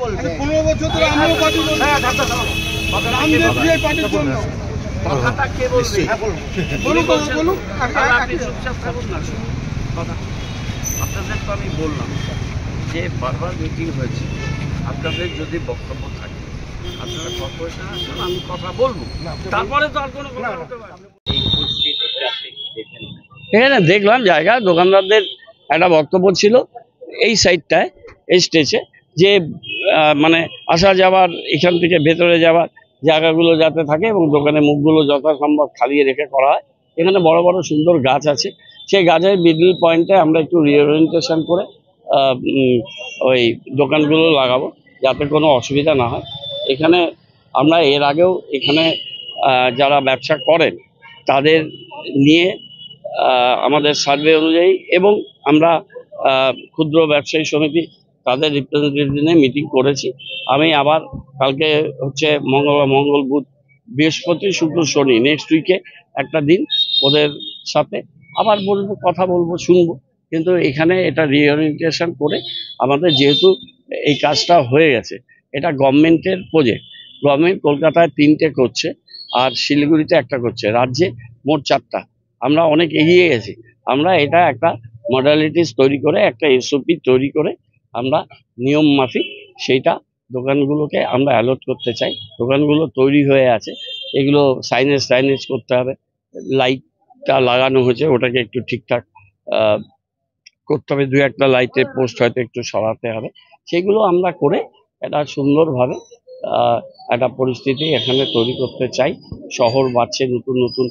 15 বছর ধরে আমরাও পার্টি করছি। রামদেব জি পার্টির জন্য কথাটা কে বলবে? বলুন বলুন। আপনি চুপচাপ থাকুন না। কথা আপনাদের তো আমি বললাম যে বারবার মিটিং হয়েছে, আপনাদের যদি বক্তব্য থাকে আপনারা কর্পোরেশন আসুন, আমি কথা বলবো, তারপরে তো আর কোনো কথা বলতে পারবেন না। এখানে দেখলাম জায়গা দোকানদারদের একটা বক্তব্য ছিল এই সাইডটায়, এই স্টেজে, যে মানে আসা যাওয়ার, এখান থেকে ভেতরে যাওয়ার জায়গাগুলো যাতে থাকে এবং দোকানের মুখগুলো যথাসম্ভব খালিয়ে রেখে করা হয়। এখানে বড় বড় সুন্দর গাছ আছে, সেই গাছের মিডল পয়েন্টে আমরা একটু রিওরিয়েন্টেশন করে ওই দোকানগুলো লাগাবো যাতে কোনো অসুবিধা না হয়। এখানে আমরা এর আগেও এখানে যারা ব্যবসা করেন তাদের নিয়ে আমাদের সার্ভে অনুযায়ী এবং আমরা ক্ষুদ্র ব্যবসায়ী সমিতি তাদের রিপ্রেজেন্টেটিভ নিয়ে মিটিং করেছি। আমি আবার কালকে হচ্ছে মঙ্গল বুধ বৃহস্পতি শুক্র শনি নেক্সট উইকে একটা দিন ওদের সাথে আবার বলবো, কথা বলবো, শুনবো। কিন্তু এখানে এটা রিওরিয়েন্টেশন করে আমাদের যেহেতু এই কাজটা হয়ে গেছে, এটা গভর্নমেন্টের প্রজেক্ট, গভর্নমেন্ট কলকাতায় 3টে করছে আর শিলিগুড়িতে একটা করছে, রাজ্যে মোট 4টা। আমরা অনেক এগিয়ে গেছি। আমরা এটা একটা মডালিটিস তৈরি করে, একটা এসওপি তৈরি করে আমরা নিয়ম মাফিক সেইটা দোকানগুলোকে আমরা অ্যালট করতে চাই। দোকানগুলো তৈরি হয়ে আছে, এগুলো সাইনেজ করতে হবে, লাইটটা লাগানো হয়েছে ওটাকে একটু ঠিকঠাক করতে হবে, 2-1টা লাইটের পোস্ট হয়তো একটু সরাতে হবে। সেগুলো আমরা করে একটা সুন্দরভাবে একটা পরিস্থিতি এখানে তৈরি করতে চাই। শহর বাড়ছে, নতুন নতুন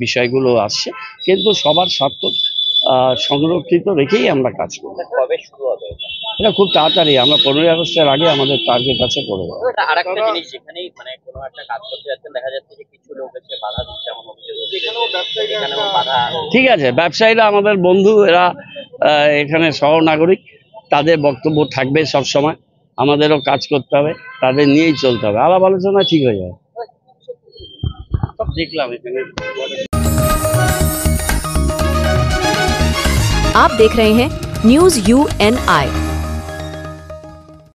বিষয়গুলো আসছে, কিন্তু সবার স্বার্থ সংরক্ষিত রেখেই আমরা কাজ করব। কবে শুরু হবে এটা খুব তাড়াতাড়ি, আমরা 15ই আগস্টের আগে আমাদের টার্গেট আছে করে দেবো। আরেকটা জিনিস, যেখানেই মানে কোনো একটা কাজ করতে যাচ্ছেন দেখা যাচ্ছে যে কিছু লোক এসে বাধা দিচ্ছে, এমন অভিযোগ এখানেও বাধা। ঠিক আছে, ব্যবসায়ীরা আমাদের বন্ধু, এরা এখানে সহনাগরিক, তাদের বক্তব্য থাকবে সব সময়। আমাদেরও কাজ করতে হবে, তাদের নিয়েই চলতে হবে, আলাপ আলোচনা ঠিক হয়ে যাবে। সব দেখলাম এখানে। आप देख रहे हैं न्यूज़ UNI।